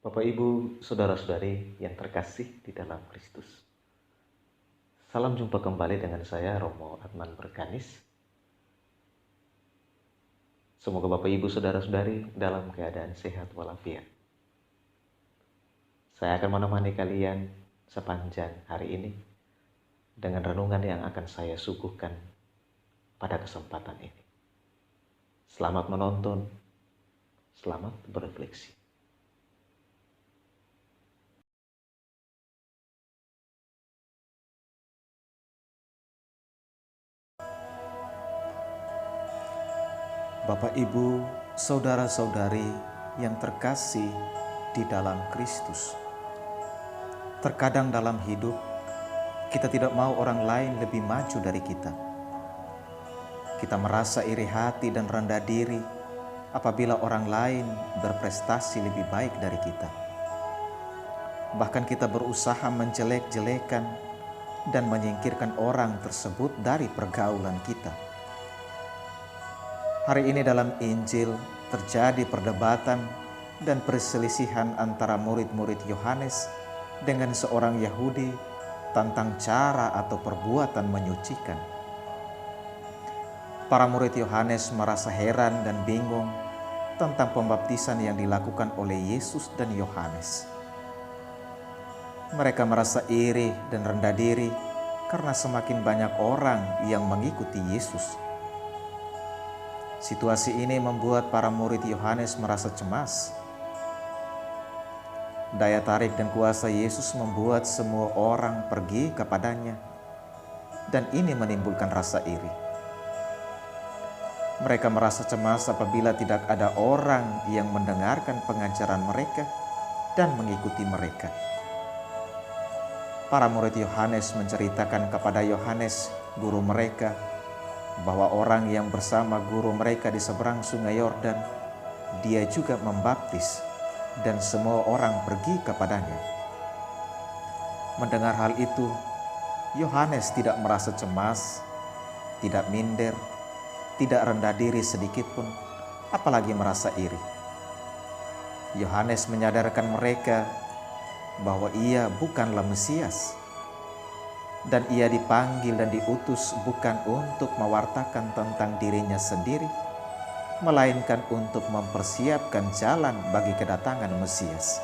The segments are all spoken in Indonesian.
Bapak, Ibu, Saudara-saudari yang terkasih di dalam Kristus. Salam jumpa kembali dengan saya, Romo Adman Berkanis. Semoga Bapak, Ibu, Saudara-saudari dalam keadaan sehat walafiat. Saya akan menemani kalian sepanjang hari ini dengan renungan yang akan saya suguhkan pada kesempatan ini. Selamat menonton, selamat berefleksi. Bapak, Ibu, Saudara-saudari yang terkasih di dalam Kristus. Terkadang dalam hidup, kita tidak mau orang lain lebih maju dari kita. Kita merasa iri hati dan rendah diri apabila orang lain berprestasi lebih baik dari kita. Bahkan kita berusaha menjelek-jelekan dan menyingkirkan orang tersebut dari pergaulan kita. Hari ini dalam Injil terjadi perdebatan dan perselisihan antara murid-murid Yohanes dengan seorang Yahudi tentang cara atau perbuatan menyucikan. Para murid Yohanes merasa heran dan bingung tentang pembaptisan yang dilakukan oleh Yesus dan Yohanes. Mereka merasa iri dan rendah diri karena semakin banyak orang yang mengikuti Yesus. Situasi ini membuat para murid Yohanes merasa cemas. Daya tarik dan kuasa Yesus membuat semua orang pergi kepadanya, dan ini menimbulkan rasa iri. Mereka merasa cemas apabila tidak ada orang yang mendengarkan pengajaran mereka dan mengikuti mereka. Para murid Yohanes menceritakan kepada Yohanes, guru mereka, bahwa orang yang bersama guru mereka di seberang sungai Yordan, dia juga membaptis dan semua orang pergi kepadanya. Mendengar hal itu, Yohanes tidak merasa cemas, tidak minder, tidak rendah diri sedikit pun, apalagi merasa iri. Yohanes menyadarkan mereka bahwa ia bukanlah Mesias, dan ia dipanggil dan diutus bukan untuk mewartakan tentang dirinya sendiri, melainkan untuk mempersiapkan jalan bagi kedatangan Mesias.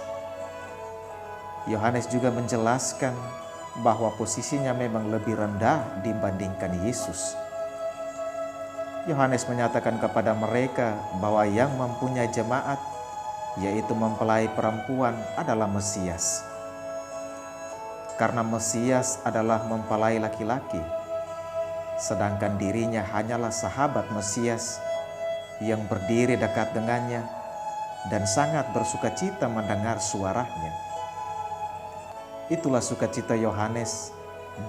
Yohanes juga menjelaskan bahwa posisinya memang lebih rendah dibandingkan Yesus. Yohanes menyatakan kepada mereka bahwa yang mempunyai jemaat, yaitu mempelai perempuan, adalah Mesias. Karena Mesias adalah mempelai laki-laki, sedangkan dirinya hanyalah sahabat Mesias yang berdiri dekat dengannya dan sangat bersukacita mendengar suaranya. Itulah sukacita Yohanes,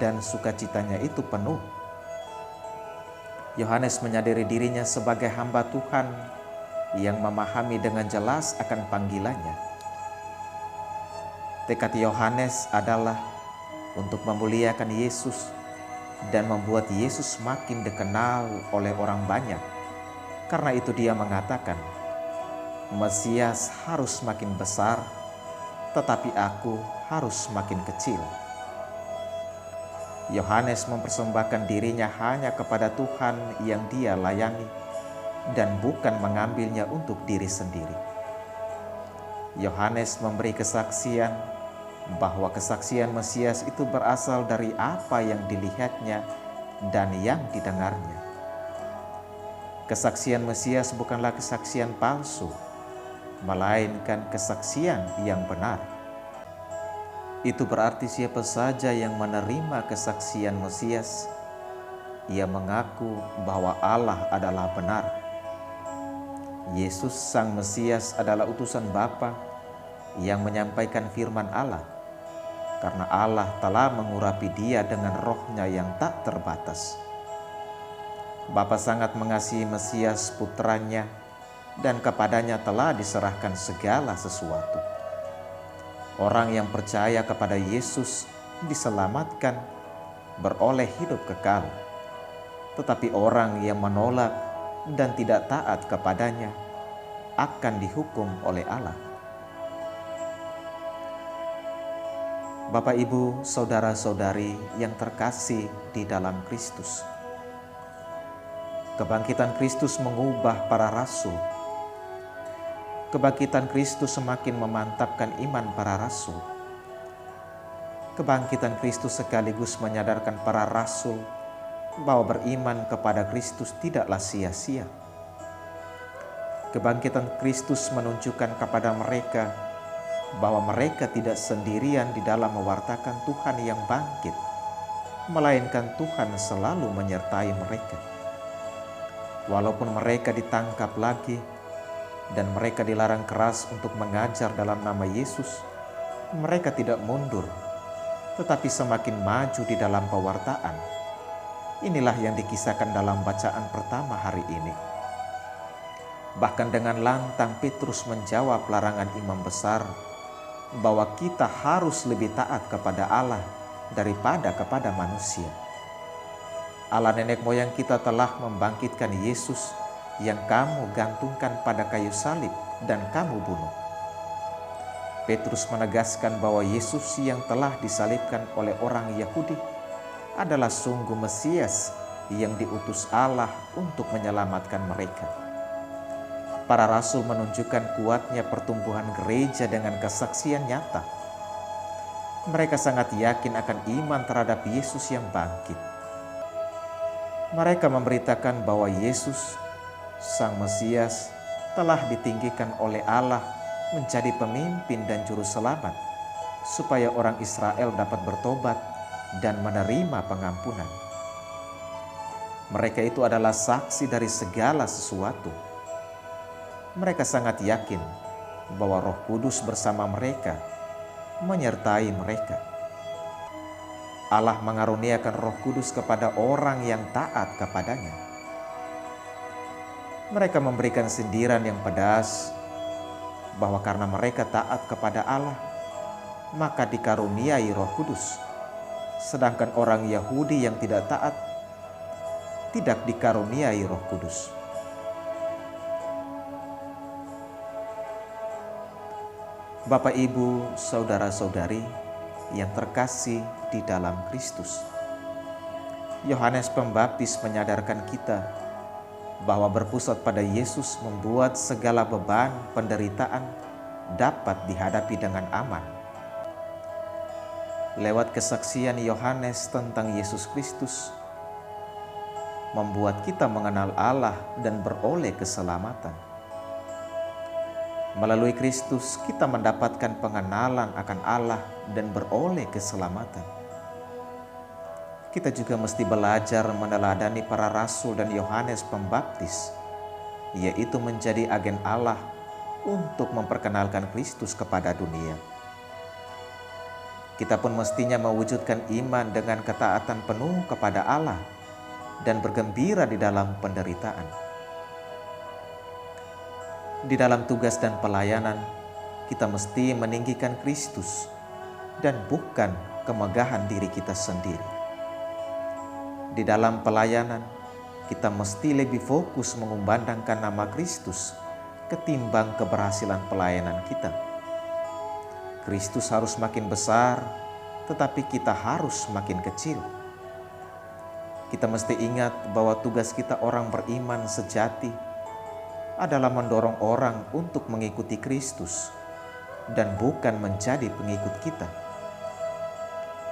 dan sukacitanya itu penuh. Yohanes menyadari dirinya sebagai hamba Tuhan yang memahami dengan jelas akan panggilannya. Tekad Yohanes adalah untuk memuliakan Yesus dan membuat Yesus makin dikenal oleh orang banyak. Karena itu dia mengatakan, Mesias harus makin besar, tetapi aku harus makin kecil. Yohanes mempersembahkan dirinya hanya kepada Tuhan yang dia layani dan bukan mengambilnya untuk diri sendiri. Yohanes memberi kesaksian bahwa kesaksian Mesias itu berasal dari apa yang dilihatnya dan yang didengarnya. Kesaksian Mesias bukanlah kesaksian palsu, melainkan kesaksian yang benar. Itu berarti siapa saja yang menerima kesaksian Mesias, ia mengaku bahwa Allah adalah benar. Yesus Sang Mesias adalah utusan Bapa yang menyampaikan firman Allah, karena Allah telah mengurapi dia dengan roh-Nya yang tak terbatas. Bapa sangat mengasihi Mesias putranya, dan kepadanya telah diserahkan segala sesuatu. Orang yang percaya kepada Yesus diselamatkan, beroleh hidup kekal. Tetapi orang yang menolak dan tidak taat kepadanya akan dihukum oleh Allah. Bapak, Ibu, saudara-saudari yang terkasih di dalam Kristus. Kebangkitan Kristus mengubah para rasul. Kebangkitan Kristus semakin memantapkan iman para rasul. Kebangkitan Kristus sekaligus menyadarkan para rasul bahwa beriman kepada Kristus tidaklah sia-sia. Kebangkitan Kristus menunjukkan kepada mereka bahwa mereka tidak sendirian di dalam mewartakan Tuhan yang bangkit, melainkan Tuhan selalu menyertai mereka. Walaupun mereka ditangkap lagi dan mereka dilarang keras untuk mengajar dalam nama Yesus, mereka tidak mundur, tetapi semakin maju di dalam pewartaan. Inilah yang dikisahkan dalam bacaan pertama hari ini. Bahkan dengan lantang Petrus menjawab larangan imam besar bahwa kita harus lebih taat kepada Allah daripada kepada manusia. Allah nenek moyang kita telah membangkitkan Yesus yang kamu gantungkan pada kayu salib dan kamu bunuh. Petrus menegaskan bahwa Yesus yang telah disalibkan oleh orang Yahudi adalah sungguh Mesias yang diutus Allah untuk menyelamatkan mereka. Para rasul menunjukkan kuatnya pertumbuhan gereja dengan kesaksian nyata. Mereka sangat yakin akan iman terhadap Yesus yang bangkit. Mereka memberitakan bahwa Yesus, Sang Mesias, telah ditinggikan oleh Allah menjadi pemimpin dan juru selamat, supaya orang Israel dapat bertobat dan menerima pengampunan. Mereka itu adalah saksi dari segala sesuatu. Mereka sangat yakin bahwa Roh Kudus bersama mereka, menyertai mereka. Allah mengaruniakan Roh Kudus kepada orang yang taat kepadanya. Mereka memberikan sindiran yang pedas bahwa karena mereka taat kepada Allah, maka dikaruniai Roh Kudus. Sedangkan orang Yahudi yang tidak taat, tidak dikaruniai Roh Kudus. Bapak, Ibu, saudara-saudari yang terkasih di dalam Kristus. Yohanes Pembaptis menyadarkan kita bahwa berpusat pada Yesus membuat segala beban penderitaan dapat dihadapi dengan aman. Lewat kesaksian Yohanes tentang Yesus Kristus, membuat kita mengenal Allah dan beroleh keselamatan. Melalui Kristus kita mendapatkan pengenalan akan Allah dan beroleh keselamatan. Kita juga mesti belajar meneladani para rasul dan Yohanes Pembaptis, yaitu menjadi agen Allah untuk memperkenalkan Kristus kepada dunia. Kita pun mestinya mewujudkan iman dengan ketaatan penuh kepada Allah dan bergembira di dalam penderitaan. Di dalam tugas dan pelayanan, kita mesti meninggikan Kristus dan bukan kemegahan diri kita sendiri. Di dalam pelayanan, kita mesti lebih fokus mengumandangkan nama Kristus ketimbang keberhasilan pelayanan kita. Kristus harus makin besar, tetapi kita harus makin kecil. Kita mesti ingat bahwa tugas kita orang beriman sejati adalah mendorong orang untuk mengikuti Kristus dan bukan menjadi pengikut kita.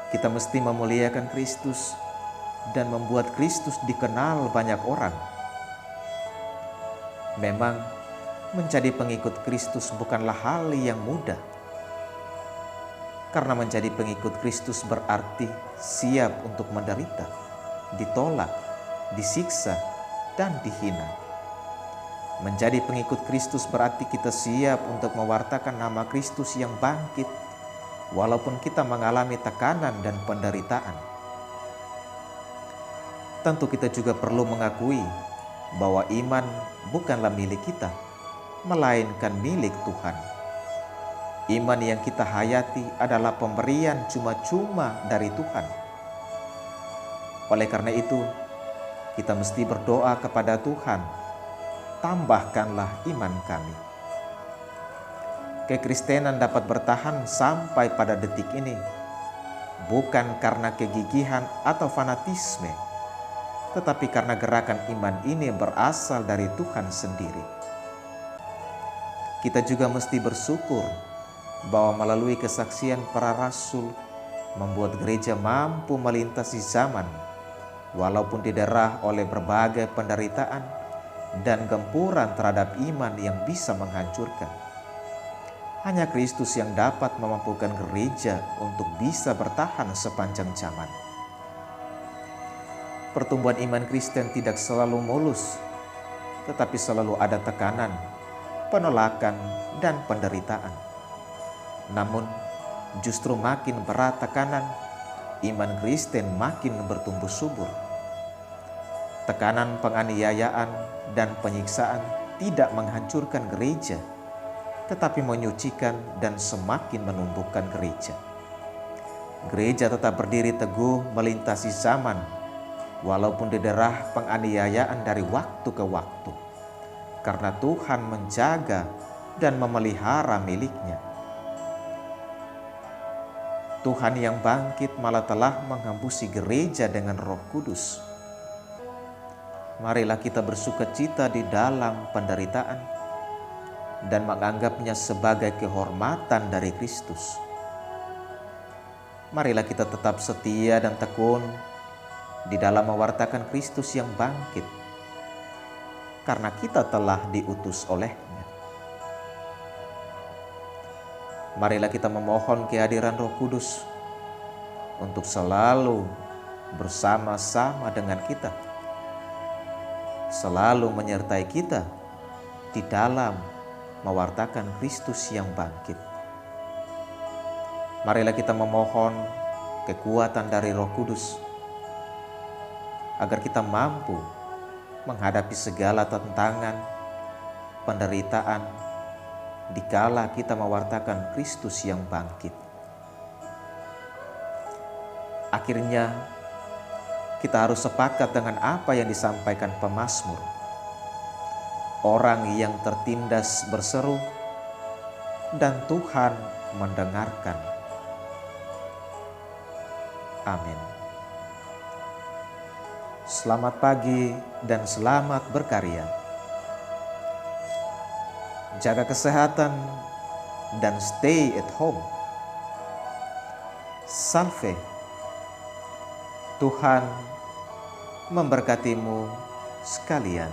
Kita mesti memuliakan Kristus dan membuat Kristus dikenal banyak orang. Memang menjadi pengikut Kristus bukanlah hal yang mudah. Karena menjadi pengikut Kristus berarti siap untuk menderita, ditolak, disiksa, dan dihina. Menjadi pengikut Kristus berarti kita siap untuk mewartakan nama Kristus yang bangkit, walaupun kita mengalami tekanan dan penderitaan. Tentu kita juga perlu mengakui bahwa iman bukanlah milik kita, melainkan milik Tuhan. Iman yang kita hayati adalah pemberian cuma-cuma dari Tuhan. Oleh karena itu, kita mesti berdoa kepada Tuhan, tambahkanlah iman kami. Kekristenan dapat bertahan sampai pada detik ini bukan karena kegigihan atau fanatisme, tetapi karena gerakan iman ini berasal dari Tuhan sendiri. Kita juga mesti bersyukur bahwa melalui kesaksian para rasul membuat gereja mampu melintasi zaman, walaupun diderah oleh berbagai penderitaan dan gempuran terhadap iman yang bisa menghancurkan. Hanya Kristus yang dapat memampukan gereja untuk bisa bertahan sepanjang zaman. Pertumbuhan iman Kristen tidak selalu mulus, tetapi selalu ada tekanan, penolakan, dan penderitaan. Namun, justru makin berat tekanan, iman Kristen makin bertumbuh subur. Tekanan penganiayaan dan penyiksaan tidak menghancurkan gereja, tetapi menyucikan dan semakin menumbuhkan gereja. Gereja tetap berdiri teguh melintasi zaman, walaupun diderah penganiayaan dari waktu ke waktu, karena Tuhan menjaga dan memelihara miliknya. Tuhan yang bangkit malah telah menghambusi gereja dengan Roh Kudus. Marilah kita bersukacita di dalam penderitaan dan menganggapnya sebagai kehormatan dari Kristus. Marilah kita tetap setia dan tekun di dalam mewartakan Kristus yang bangkit, karena kita telah diutus oleh-Nya. Marilah kita memohon kehadiran Roh Kudus untuk selalu bersama-sama dengan kita, selalu menyertai kita di dalam mewartakan Kristus yang bangkit. Marilah kita memohon kekuatan dari Roh Kudus agar kita mampu menghadapi segala tantangan, penderitaan, dikala kita mewartakan Kristus yang bangkit. Akhirnya, kita harus sepakat dengan apa yang disampaikan pemazmur. Orang yang tertindas berseru, dan Tuhan mendengarkan. Amin. Selamat pagi dan selamat berkarya. Jaga kesehatan dan stay at home. Salve. Tuhan memberkatimu sekalian.